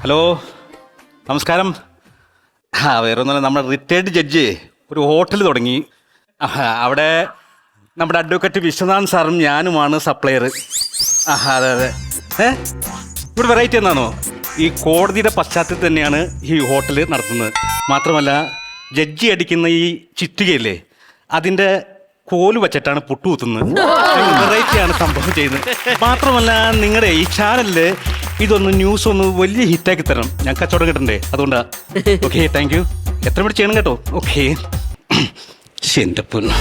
Hello, നമസ്കാരം. വേറെ ഒന്നുമല്ല, നമ്മുടെ റിട്ടയർഡ് ജഡ്ജ് ഒരു ഹോട്ടൽ തുടങ്ങി. അവിടെ നമ്മുടെ അഡ്വക്കേറ്റ് വിശ്വനാഥൻ സാറും ഞാനുമാണ് സപ്ലയർ. അതെ അതെ. ഇവിടെ വെറൈറ്റി എന്നാണോ, ഈ കോടതിയുടെ പശ്ചാത്തലത്തിൽ തന്നെയാണ് ഈ ഹോട്ടൽ നടത്തുന്നത്. മാത്രമല്ല ജഡ്ജി അടിക്കുന്ന ഈ ചിറ്റികയില്ലേ, അതിൻ്റെ കോല് വച്ചിട്ടാണ് പുട്ടുകുത്തുന്നത്. വെറൈറ്റിയാണ് സംഭവം ചെയ്യുന്നത്. മാത്രമല്ല നിങ്ങളുടെ ഈ ചാനലില് ഇതൊന്ന് ന്യൂസ് ഒന്ന് വലിയ ഹിറ്റാക്കി തരണം, ഞാൻ കച്ചവടം കിട്ടണ്ടേ, അതുകൊണ്ടാണ്. Okay, thank you. എത്ര മണി ചെയ്യണം കേട്ടോ. ഓക്കെ. എൻ്റെ പൊന്നു.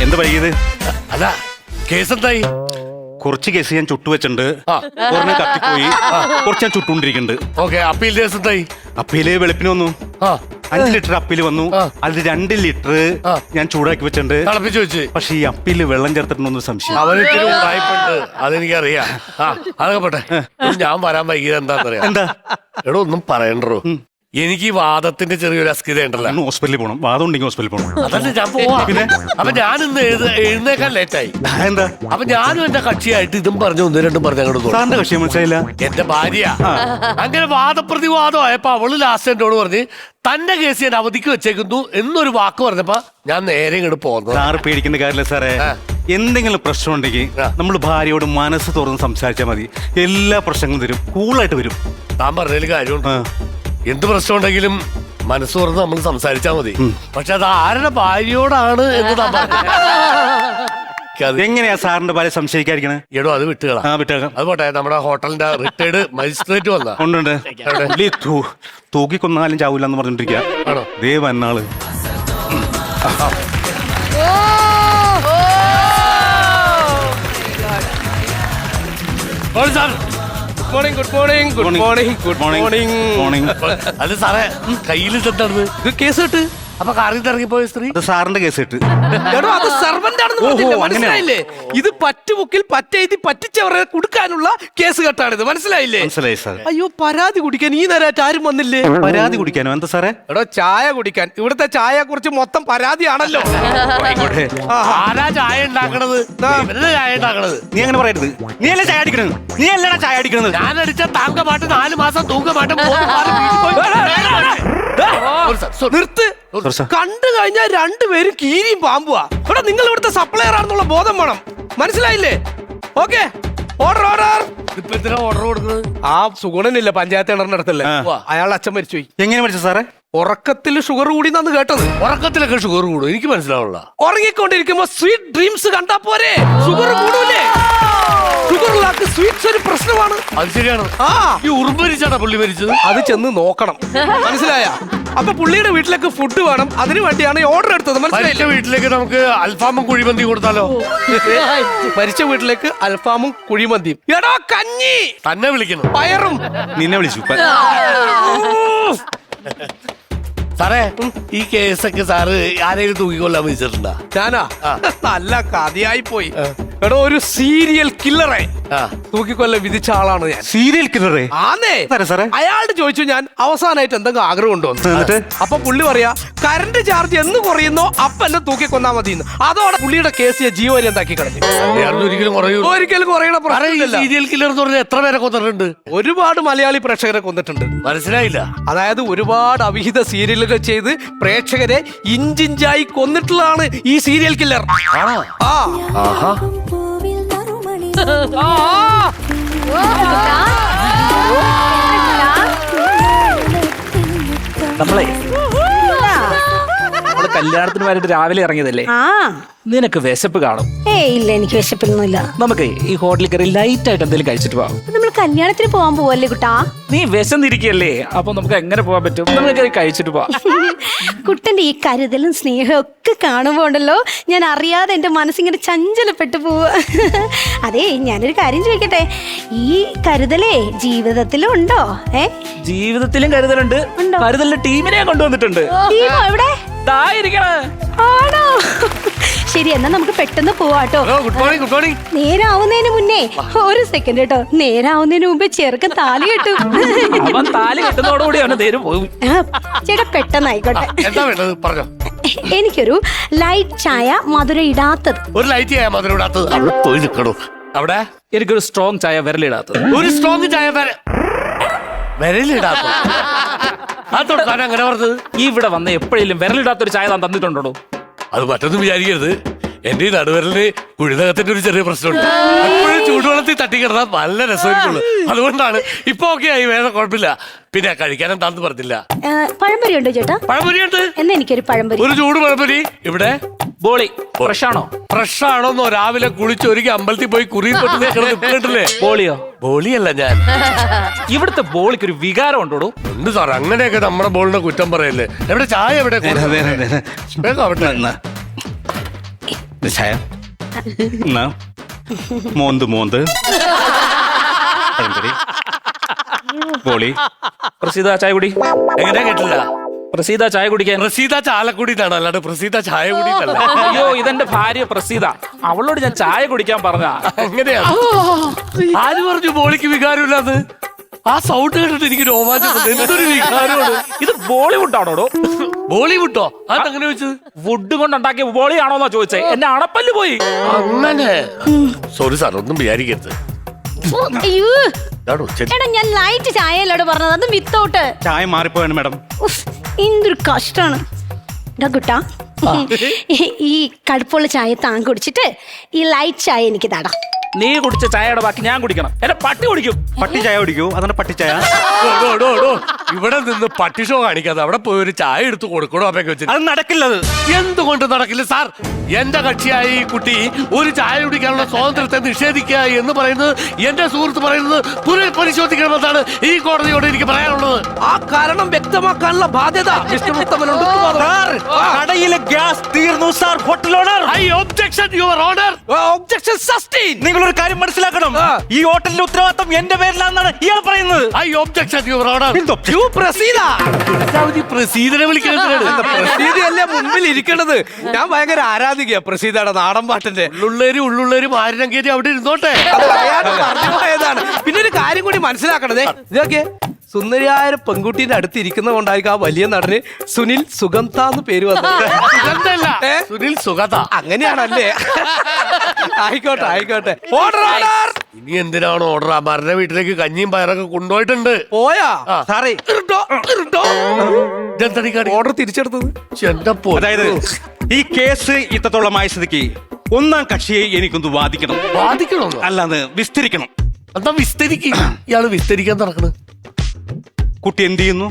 എന്ത് പയ്യത്? അല്ല, കേസ് എന്തായി? കുറച്ച് കേസ് ഞാൻ ചുട്ടുവെച്ചിട്ടുണ്ട്, കുറഞ്ഞ കത്തിപ്പോയി, കുറച്ച് ഞാൻ ചുട്ടുകൊണ്ടിരിക്കുന്നുണ്ട്. ഓക്കെ, അപ്പീൽ കേസ് എന്തായി? അപ്പീല് വെളുപ്പിന് വന്നു. 5 ലിറ്റർ അപ്പീല് വന്നു. അതിൽ 2 ലിറ്റർ ഞാൻ ചൂടാക്കി വെച്ചിട്ടുണ്ട്, തിളപ്പിച്ചു വെച്ച്. പക്ഷെ ഈ അപ്പീല് വെള്ളം ചേർത്തിട്ടുണ്ടോ സംശയം. അവനിത്തിരി ഉടായിപ്പുണ്ട്, അതെനിക്കറിയാം. അതൊക്കെ പോട്ടെ. ഞാൻ വരാൻ വൈകിയത് എന്താന്നറിയാം? എന്താ എടോ, ഒന്നും പറയണ്ടോ. എനിക്ക് ഈ വാദത്തിന്റെ ചെറിയൊരു അസ്കിത ഉണ്ടല്ലോ. ഹോസ്പിറ്റലിൽ പോകണം, വാദം ഉണ്ടെങ്കിൽ ഹോസ്പിറ്റലിൽ പോകണം. അതല്ലേ ഞാൻ പോവാ. പിന്നെ അപ്പൊ ഞാനിന്ന് എഴുന്നേക്കാൻ ലേറ്റായി. എന്താ? അപ്പൊ ഞാനും എന്റെ കക്ഷിയായിട്ട് ഇതും പറഞ്ഞു, 1-2 പറഞ്ഞു അങ്ങോട്ട്. സാറിന്റെ കക്ഷിയെ മനസ്സിലായില്ല? എന്റെ ഭാര്യ. അങ്ങനെ വാദപ്രതിവാദം ആയപ്പോ അവള് ലാസ്റ്റ് എന്നോട് പറഞ്ഞ് തന്റെ കേസ് ഞാൻ അവധിക്ക് വെച്ചേക്കുന്നു എന്നൊരു വാക്ക് പറഞ്ഞപ്പോ ഞാൻ നേരെ ഇങ്ങോട്ട് പോകുന്നു. സാറ് പേടിക്കേണ്ട കാര്യമില്ല സാറേ. എന്തെങ്കിലും പ്രശ്നം ഉണ്ടെങ്കിൽ നമ്മൾ ഭാര്യയോട് മനസ്സ് തുറന്ന് സംസാരിച്ചാൽ മതി, എല്ലാ പ്രശ്നങ്ങളും തരും, കൂളായിട്ട് വരും. താൻ പറഞ്ഞതിൽ കാര്യമുണ്ട്. എന്ത് പ്രശ്നം ഉണ്ടെങ്കിലും മനസ്സ് തുറന്ന് നമ്മൾ സംസാരിച്ചാൽ മതി. പക്ഷെ അത് ആരുടെ ഭാര്യയോടാണ് എന്ന് താൻ പറഞ്ഞു. എങ്ങനെയാ സാറിന്റെ ഭാര്യ സംശയിക്കാതിരിക്കണേ? എടോ, അത് വിട്ടുകളാം. അത് പോട്ടെ. നമ്മുടെ ഹോട്ടലിന്റെ റിട്ടയർഡ് മജിസ്ട്രേറ്റ് വന്നാ ഉണ്ട്. തൂക്കിക്കൊന്നാലും ചാവൂല എന്ന് പറഞ്ഞോണ്ടിരിക്കുക. ആണോ? ദേ വന്നാള്. അത് സാറേ, കയ്യിൽ എന്താണ് കേസ് കിട്ട്? അപ്പൊ കാറിൽ ഇറങ്ങിപ്പോയ സ്ത്രീ സാറിന്റെ കേസ് കിട്ട്. അത് സെർവന്റ് ആണെന്ന് മനസ്സിലായില്ലേ? ഇത് പറ്റുമുക്കിൽ പറ്റെഴുതി പറ്റിച്ചവരെ കൊടുക്കാനുള്ള കേസ് കെട്ടാണിത്, മനസ്സിലായില്ലേ? മനസ്സിലായി സാർ. അയ്യോ, പരാതി കുടിക്കാൻ ഈ നേരമായിട്ട് ആരും വന്നില്ലേ? പരാതി കുടിക്കാനോ? എന്താ സാറേ? എടോ, ചായ കുടിക്കാൻ. ഇവിടുത്തെ ചായയെ കുറിച്ച് മൊത്തം പരാതിയാണല്ലോ. ആരാ ചായ ഉണ്ടാക്കണത്? ചായ ഉണ്ടാക്കണത് നീ അങ്ങനെ പറയരുത്. നീ അല്ലേ ചായ അടിക്കണത്? നീ അല്ലടാ ചായ അടിക്കണത്. ഞാൻ അടിച്ച താങ്കമാട്ട് 4 മാസം തൂക്കമാട്ടം നിർത്ത്. കണ്ടു കഴിഞ്ഞാൽ 2 പേരും കീരിയും പാമ്പുവാ. ഇവിടെ നിങ്ങൾ ഇവിടുത്തെ സപ്ലയർ ആണെന്നുള്ള ബോധം വേണം, മനസ്സിലായില്ലേ? Okay, order order. ഇപ്പൊ എന്തിനാ ഓർഡർ കൊടുക്കുന്നത്? ആ സുഗുണനില്ല, പഞ്ചായത്ത് കിണറിന്റെ അടുത്തല്ലേ, അയാളുടെ അച്ഛൻ മരിച്ചുപോയി. എങ്ങനെ മരിച്ചു സാറേ? ഉറക്കത്തിൽ ഷുഗർ കൂടിന്നാണ് കേട്ടത്. ഉറക്കത്തിലൊക്കെ ഷുഗർ കൂടും? എനിക്ക് മനസ്സിലാവുള്ള. ഉറങ്ങിക്കൊണ്ടിരിക്കുമ്പോ സ്വീറ്റ് ഡ്രീംസ് കണ്ടാ പോരെ, ഷുഗർ കൂടൂലേ? ഷുഗറുള്ളാക്ക് സ്വീറ്റ്സ് ഒരു പ്രശ്നമാണ്. അത് ശരിയാണ്. ഈ ഉറുമ്പരിച്ചാണ് പുള്ളി മരിച്ചത്. അത് ചെന്ന് നോക്കണം, മനസ്സിലായ? അപ്പൊ പുള്ളിയുടെ വീട്ടിലേക്ക് ഫുഡ് വേണം, അതിനു വേണ്ടിയാണ് ഓർഡർ എടുത്തത്, മനസ്സിലായില്ലേ? വീട്ടിലേക്ക് നമുക്ക് അൽഫാമും കുഴിമന്തി കൊടുത്താലോ? മരിച്ച വീട്ടിലേക്ക് അൽഫാമും കുഴിമന്തിയും. എടാ, കഞ്ഞി തന്നെ വിളിക്കണം, പയറും. നിന്നെ വിളിച്ചു സാറേ. ഈ കേസൊക്കെ സാറ് ആരെങ്കിലും തൂക്കിക്കൊല്ലാൻ വിളിച്ചിട്ടുണ്ടാ? ഞാനാ? നല്ല കഥയായി പോയി. എടോ, ഒരു സീരിയൽ കില്ലറെ തൂക്കിക്കൊല്ല വിധിച്ച ആളാണ് ഞാൻ. സീരിയൽ കില്ലറെ? ആന്നേ. അയാളോട് ചോദിച്ചു ഞാൻ അവസാനമായിട്ട് എന്തെങ്കിലും ആഗ്രഹം ഉണ്ടോ? അപ്പൊ പുള്ളി പറയാ, കറണ്ട് ചാർജ് എന്ന് കുറയുന്നോ അപ്പൊ എന്നെ തൂക്കിക്കൊന്നാ മതി. അതോടെ പുള്ളിയുടെ കേസ് ജീവപര്യന്താക്കി കളഞ്ഞു. ഒരിക്കലും കുറയണ പ്രശ്നമില്ല. സീരിയൽ കില്ലർ എന്ന് പറഞ്ഞാൽ എത്ര പേരെ കൊന്നിട്ടുണ്ട്? ഒരുപാട് മലയാളി പ്രേക്ഷകരെ കൊന്നിട്ടുണ്ട്. മനസ്സിലായില്ല? അതായത് ഒരുപാട് അവിഹിത സീരിയലുകൾ ചെയ്ത് പ്രേക്ഷകരെ ഇഞ്ചിഞ്ചായി കൊന്നിട്ടുള്ളതാണ് ഈ സീരിയൽ കില്ലർ. നമ്മളെ കല്യാണത്തിന് വേണ്ടിട്ട് രാവിലെ ഇറങ്ങിയതല്ലേ, നിനക്ക് വിശപ്പ് കാണും. ഇല്ല, എനിക്ക് വിശപ്പൊന്നുമില്ല. നമുക്ക് ഈ ഹോട്ടലിൽ കയറി ലൈറ്റ് ആയിട്ട് എന്തെങ്കിലും കഴിച്ചിട്ട് പോവാം. നമ്മൾ കല്യാണത്തിന് പോവാൻ പോവല്ലേ കുട്ടാ? നീ വിശന്നിരിക്കല്ലേ, അപ്പൊ നമുക്ക് എങ്ങനെ പോവാൻ പറ്റും? നമുക്ക് കയറി കഴിച്ചിട്ട് പോവാം. കുട്ടന്റെ ഈ കരുതലും സ്നേഹവും ഒക്കെ കാണുമ്പോ ഉണ്ടല്ലോ, ഞാൻ അറിയാതെ എന്റെ മനസ്സിങ്ങനെ ചഞ്ചലപ്പെട്ടു പോവാ. അതെ, ഞാനൊരു കാര്യം ചോദിക്കട്ടെ, ഈ കരുതലേ ജീവിതത്തിലും ഉണ്ടോ? ജീവിതത്തിലും കരുതലുണ്ട്. കരുതലിന്റെ ടീമിനെ കൊണ്ടുവന്നിട്ടുണ്ട്. എവിടെ? ആണോ? ശരി, എന്നാ നമുക്ക് പെട്ടെന്ന് പോവാട്ടോ. നേരാവുന്നതിന് മുന്നേ ഒരു സെക്കൻഡ് കേട്ടോ. നേരാവുന്നതിന് മുമ്പേ ചെറുക്കൻ താലി കെട്ടും. അവൻ താലി കെട്ടുന്നതോടുകൂടി അവന് നേരം പോകും. ചേട്ടാ, പെട്ടെന്നായിക്കോട്ടെ. എനിക്കൊരു ലൈറ്റ് ചായ മധുരം ഇടാത്തത്. ഒരു ലൈറ്റ് ചായ മധുരം ഇടാത്തത്. അവിടെ പോയി നിൽക്കണു. അവിടെ എനിക്കൊരു സ്ട്രോങ് ചായ വിരലിടാത്തത്. ഒരു സ്ട്രോങ് ചായ വിരലിടാത്ത. അതോടെ താൻ അങ്ങനെ പറഞ്ഞത്? ഇവിടെ വന്ന് എപ്പോഴെങ്കിലും വിരലിടാത്തൊരു ചായ താൻ തന്നിട്ടുണ്ടോ? അത് മറ്റൊന്നും വിചാരിക്കരുത്. എന്റെ ഈ നടുവരലിന് കുഴിനകത്തിന്റെ ഒരു ചെറിയ പ്രശ്നമുണ്ട്. എപ്പോഴും ചൂടുവെള്ളത്തിൽ തട്ടിക്കിടന്നാൽ നല്ല രസമായിരിക്കുള്ളൂ. അതുകൊണ്ടാണ്. ഇപ്പൊ ഓക്കെ ആയി, വേറെ കുഴപ്പമില്ല. പിന്നെ കഴിക്കാൻ എന്താന്ന് പറഞ്ഞില്ല. പഴംപൊരി ഉണ്ടോ ചേട്ടാ? പഴംപൊരിയുണ്ട്. എന്നാ എനിക്കൊരു പഴംപൊരി. ഒരു ചൂട് പഴംപൊരി. ഇവിടെ ബോളി ഫ്രഷ് ആണോ? ഫ്രഷ് ആണോന്നോ? രാവിലെ കുളിച്ചൊരുക്കി അമ്പലത്തിൽ പോയി കുറി പൊട്ടില്ലേ? ബോളിയോ? ബോളിയല്ല ഞാൻ. ഇവിടുത്തെ ബോളിക്ക് ഒരു വികാരം ഉണ്ടോടോ? എന്ത് സാർ അങ്ങനെയൊക്കെ നമ്മുടെ ബോളിനെ കുറ്റം പറയല്ലേ? എവിടെ ചായ? എവിടെ വേഗം അവിടെ. ചായ മോന്ത് പഴംപൊരി ബോളി. പ്രസീത ചായ കുടി. എങ്ങനെ കേട്ടില്ല? പ്രസീത ചായ കുടിക്കാൻ. പ്രസീത ചാലക്കുടി എന്നാണ്, അല്ലാണ്ട് പ്രസീത ചായ കുടി എന്നല്ല. അയ്യോ, ഇതെന്റെ ഭാര്യ പ്രസീത. അവളോട് ഞാൻ ചായ കുടിക്കാൻ പറഞ്ഞ. എങ്ങനെയാ? ആര് പറഞ്ഞു ബോളിക്ക് വികാരമില്ലാന്ന്? ആ സൗണ്ട് കേട്ടിട്ട് എനിക്ക് രോമാഞ്ചം. എന്തൊരു വികാരമാണ് ഇത്. ബോളിവുഡ് ആണോടോ? ബോളിവുഡോ? അതങ്ങനെ വെച്ചത്? വുഡ് കൊണ്ടുണ്ടാക്കിയ ബോളിയാണോന്നാ ചോദിച്ചേ. എന്നെ അണപ്പല്ല് പോയി. അങ്ങനെ. സോറി സാർ, ഒന്നും വിചാരിക്കരുത്. അയ്യോ ഇതാണോ ശരി? എടാ, ഞാൻ ലൈറ്റ് ചായയല്ലോട് പറഞ്ഞത്, അത് വിത്തൗട്ട്. ചായ മാറിപ്പോയാണ് മാഡം. എന്തൊരു കഷ്ടാണ്. കുട്ടാ, ഈ കടുപ്പുള്ള ചായ താൻ കുടിച്ചിട്ട് ഈ ലൈറ്റ് ചായ എനിക്ക് തടാം. നീ കുടിച്ച ചായയുടെ ബാക്കി ഞാൻ കുടിക്കണം. എന്നെ പട്ടി കുടിക്കും. പട്ടി ചായ കുടിക്കൂ? അതാണ് പട്ടി ചായ. ഇവിടെ നിന്ന് പട്ടി ഷോ കാണിക്കാതെ അവിടെ പോയി ഒരു ചായ എടുത്ത് കൊടുക്കണോ? അപ്പൊക്കെ വെച്ചിട്ട് അത് നടക്കില്ലത്. എന്തുകൊണ്ട് നടക്കില്ല സാർ? എന്റെ കക്ഷിയായ ഈ കുട്ടി ഒരു ചായ കുടിക്കാനുള്ള സ്വാതന്ത്ര്യത്തെ നിഷേധിക്കുക എന്ന് പറയുന്നത് എന്റെ സുഹൃത്ത് പറയുന്നത് പുനഃപരിശോധിക്കണമെന്നാണ് ഈ കോടതിയോട് എനിക്ക് പറയാനുള്ളത്. ആ കാരണം വ്യക്തമാക്കാനുള്ള ബാധ്യത മിസ്റ്റർ ഉത്തമനുണ്ട്. കടയിലെ ഗ്യാസ് തീർന്നു sir. Hotel owner, I objection your honour. Objection sustain. നിങ്ങളൊരു കാര്യം മനസ്സിലാക്കണം. ഈ ഹോട്ടലിന്റെ ഉത്തരവാദിത്തം എന്റെ പേരിലാണെന്നാണ് ഇയാൾ പറയുന്നത്. I objection your honour. You Praseetha. പ്രസീദനെ വിളിക്കുന്നത് പ്രസീതയല്ലേ മുമ്പിൽ ഇരിക്കണത്. ഞാൻ ഭയങ്കര ആരാധിക്കുക പ്രസീതയുടെ നാടൻ പാട്ടിന്റെ. ഉള്ളുള്ളേരും ആയിരം കയറ്റി അവിടെ ഇരുന്നോട്ടെ. പോയതാണ്. പിന്നെ ഒരു കാര്യം കൂടി മനസ്സിലാക്കണതേ, ഇതൊക്കെ സുന്ദരിയായ പെൺകുട്ടീന്റെ അടുത്ത് ഇരിക്കുന്ന കൊണ്ടായിരിക്കും ആ വലിയ നടന് സുനിൽ സുഗന്ധ എന്ന് പേര് വന്നത്. സുനിൽ സുഗത. അങ്ങനെയാണല്ലേ? ആയിക്കോട്ടെ ആയിക്കോട്ടെ. Order order. ഇനി എന്തിനാണ് ഓർഡർ? അമരന്റെ വീട്ടിലേക്ക് കഞ്ഞിയും പയറൊക്കെ കൊണ്ടുപോയിട്ടുണ്ട്. പോയാ സാറേ? ഓർഡർ തിരിച്ചെടുത്തത്. അതായത് ഈ കേസ് ഇത്രത്തോളമായ സ്ഥിതിക്ക് ഒന്നാം കക്ഷിയെ എനിക്കൊന്ന് വാദിക്കണം. വാദിക്കണോ? അല്ലാതെ വിസ്തരിക്കണം. എന്താ വിസ്തരിക്കും? ഇയാള് വിസ്തരിക്കാൻ നടക്കണ്. കുട്ടി എന്ത് ചെയ്യുന്നു?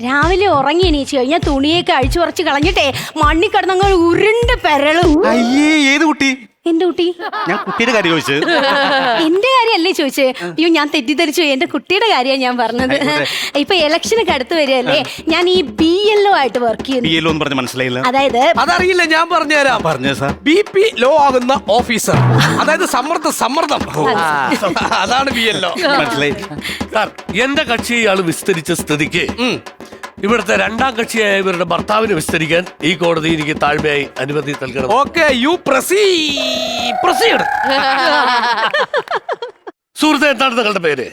രാവിലെ ഉറങ്ങി എണീച്ചു കഴിഞ്ഞാൽ തുണിയൊക്കെ അഴിച്ചു പറിച്ച് കളഞ്ഞിട്ടേ മണ്ണി കിടന്നങ്ങൾ ഉരുണ്ട് പെരളും. അയ്യേ, ഏത് കുട്ടി? എന്റെ കുട്ടി. ഞാൻ കുട്ടിയുടെ കാര്യം ചോദിച്ചത്. എന്റെ കാര്യല്ലേ ചോദിച്ചേ? അയ്യോ, ഞാൻ തെറ്റിദ്ധരിച്ചു. എന്റെ കുട്ടിയുടെ കാര്യമാണ് ഞാൻ പറഞ്ഞത്. ഇപ്പൊ ഇലക്ഷനൊക്കെ അടുത്ത് വരികയല്ലേ, ഞാൻ ഈ BLO ആയിട്ട് വർക്ക് ചെയ്യുന്നു. മനസ്സിലായില്ല. അതായത് അതറിയില്ല, ഞാൻ പറഞ്ഞുതരാം. പറഞ്ഞു സാർ. BP ലോ ആകുന്ന ഓഫീസർ, അതായത് സമ്മർദ്ദം. അതാണ് BLO. മനസ്സിലായി സാർ. എന്റെ കക്ഷി ഇയാള് വിസ്തരിച്ച സ്ഥിതിക്ക് ഇവിടുത്തെ രണ്ടാം കക്ഷിയായ ഇവരുടെ ഭർത്താവിനെ വിസ്തരിക്കാൻ ഈ കോടതി എനിക്ക് താഴ്മയായി അനുമതി നൽകണം. Okay, you proceed. സുഹൃത്തെ, എന്താണ് നിങ്ങളുടെ പേര്?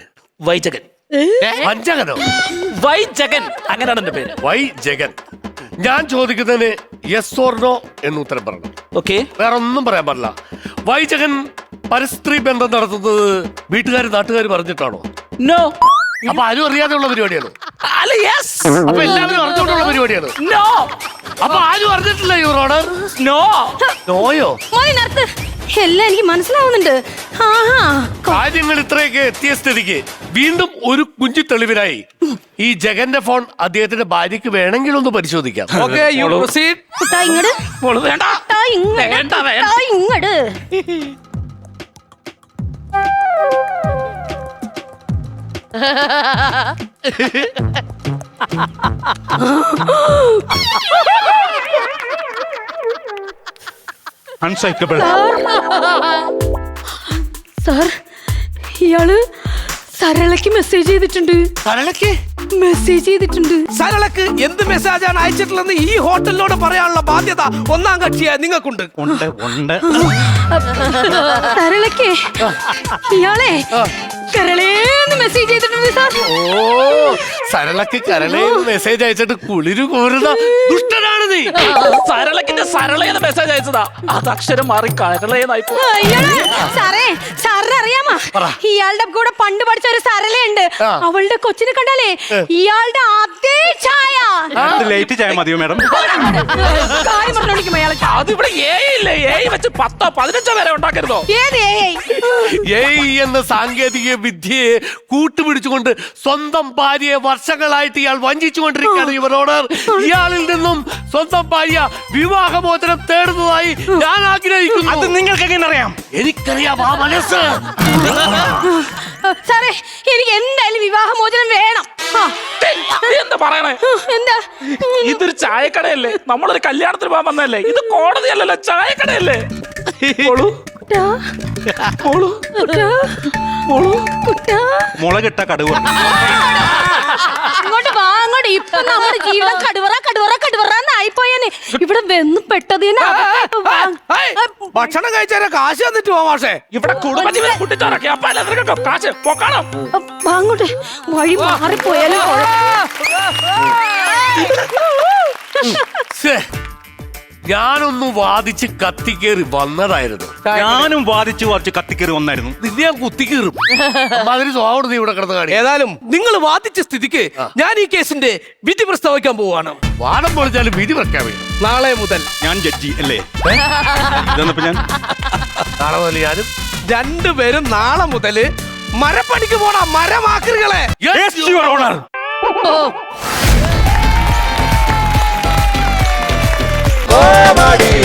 വൈജഗൻ. വഞ്ചകനോ? വൈജഗൻ, അങ്ങനെയാണ് എന്റെ പേര്. വൈ ജഗൻ. ഞാൻ ചോദിക്കുന്നതിന് യെസ് ഓർ നോ എന്ന് ഉത്തരം പറയണം. ഓക്കെ. വേറെ ഒന്നും പറയാൻ പാടില്ല. വൈജഗൻ പരസ്ത്രീ ബന്ധം നടത്തുന്നത് നാട്ടുകാർ പറഞ്ഞിട്ടാണോ? നോ. അപ്പൊ ആരും അറിയാതെയുള്ള പരിപാടിയാണ്. അല്ല, യെസ്. അപ്പൊ എല്ലാവരും അറിഞ്ഞുകൊണ്ടുള്ള പരിപാടിയാണ്. നോ. അപ്പൊ ആരും അറിഞ്ഞിട്ടില്ല യുവർ ഓണർ? നോ. നോയോ? എല്ലാം എനിക്ക് മനസ്സിലാവുന്നുണ്ട്. കാര്യങ്ങൾ ഇത്രയൊക്കെ എത്തിയ സ്ഥിതിക്ക് വീണ്ടും ഒരു കുഞ്ഞു തെളിവിനായി ഈ ജഗന്റെ ഫോൺ അദ്ദേഹത്തിന്റെ ഭാര്യക്ക് വേണമെങ്കിൽ ഒന്ന് പരിശോധിക്കാം. Okay, you proceed. ഇങ്ങട് അൺസൈക്കബിൾ. സാർ, ഇയാള് സരളയ്ക്ക് മെസ്സേജ് ചെയ്തിട്ടുണ്ട്. സരളക്ക് എന്ത് മെസ്സേജാണ് അയച്ചിട്ടുള്ളതെന്ന് ഈ ഹോട്ടലിനോട് പറയാനുള്ള ബാധ്യത ഒന്നാം കക്ഷിയായ നിങ്ങൾക്കുണ്ട്. ഉണ്ട്. സരളയ്ക്ക് ഇയാളെ കരളേന്ന് മെസ്സേജ് ചെയ്തിട്ടുണ്ട് സാർ. ഓ സരളക്ക് കരളേ മെസ്സേജ് അയച്ചിട്ട് കുളിരു കോരുന്ന ദുഷ്ടനാണ് നീ. സരളക്കിന്റെ സരളയെന്ന് മെസ്സേജ് അയച്ചതാ, അത് അക്ഷരം മാറി കരളയെന്നായി പോയി. അയ്യടാ, സാറേ സാറിന് അറിയാമോ ഇയാളുടെ കൂടെ പണ്ട് പഠിച്ച ഒരു സരളയുണ്ട്. അവളുടെ കൊച്ചിനെ കണ്ടാലേ ഇയാളുടെ അതേ ഛായ. ലേറ്റ് ചായ മതിയോ മാഡം? കാര്യം പറഞ്ഞോണ്ടിരിക്കും അയാൾക്ക്. അതിവിടെ ഇല്ലേ, വെച്ച് 10 15 വരെ ഉണ്ടാക്കരുതോ? ഏത് AI? ഏയ് എന്ന സാങ്കേതിക വിദ്യയെ കൂട്ടുപിടിച്ചുകൊണ്ട് സ്വന്തം ഭാര്യയെ വർഷങ്ങളായിട്ട് ഇയാൾ വഞ്ചിച്ചുകൊണ്ടിരിക്കുകയാണ് യുവർ ഓണർ. ഇയാളിൽ നിന്നും സ്വന്തം ഭാര്യ വിവാഹമോചനം തേടുന്നതായി ഞാൻ ആഗ്രഹിക്കുന്നു. അത് നിങ്ങൾക്ക് എങ്ങനെ അറിയാം? എനിക്കറിയാം ആ മനസ്സ്. സാറേ എനിക്ക് എന്തായാലും വിവാഹമോചനം വേണം. നീ എന്താ പറയണേ? എന്താ? ഇതൊരു ചായക്കടയല്ലേ, നമ്മളൊരു കല്യാണത്തിന് പോകാൻ വന്നല്ലേ, ഇത് കോടതിയല്ലല്ലോ, ചായക്കടയല്ലേ. മോളു, കുട്ടാ, മോളു, കുട്ടാ, കുട്ടാ. മുളകിട്ട കടുവ. അങ്ങോട്ട് വാ, അങ്ങോട്ട്. ഇപ്പൊ നമ്മുടെ ജീവിതം കടുവറാന്നായിപ്പോയേനെ. ഇവിടെ വന്ന് പെട്ടത് ഭക്ഷണം കഴിച്ചാൽ കാശ് തന്നിട്ട് പോവാ മാഷേ. ഇവിടെ കുടുംബജീവനം കുട്ടിച്ചോറൊക്കെ അപ്പൊ എല്ലാവർക്കും കാശ് പൊക്കണം. അങ്ങോട്ട് വഴി മാറിപ്പോയാലും ശ്ശേ, ഞാനൊന്ന് വാദിച്ച് കത്തിക്കേറി വന്നതായിരുന്നു. ഞാനും വാദിച്ചു കത്തിക്കേറി വന്നായിരുന്നു. നിന്നെ ഞാൻ കുത്തിക്കേറും. അതിന് സ്വഭാവം നീ ഇവിടെ കിടന്ന് കാണി. ഏതായാലും നിങ്ങൾ വാദിച്ച സ്ഥിതിക്ക് ഞാൻ ഈ കേസിന്റെ വിധി പ്രസ്താവിക്കാൻ പോവാണ്. വാദം പൊളിച്ചാലും വിധി പ്രഖ്യാപിക്കും. നാളെ മുതൽ ഞാൻ ജഡ്ജി അല്ലേ? ഇതെന്നപ്പോ ഞാൻ നാളെ മുതൽ ഞാനും രണ്ടുപേരും നാളെ മുതല് മരപ്പണിക്ക് പോണ മരമാക്കറുകളെ. Yes, Your Honor. Comedy.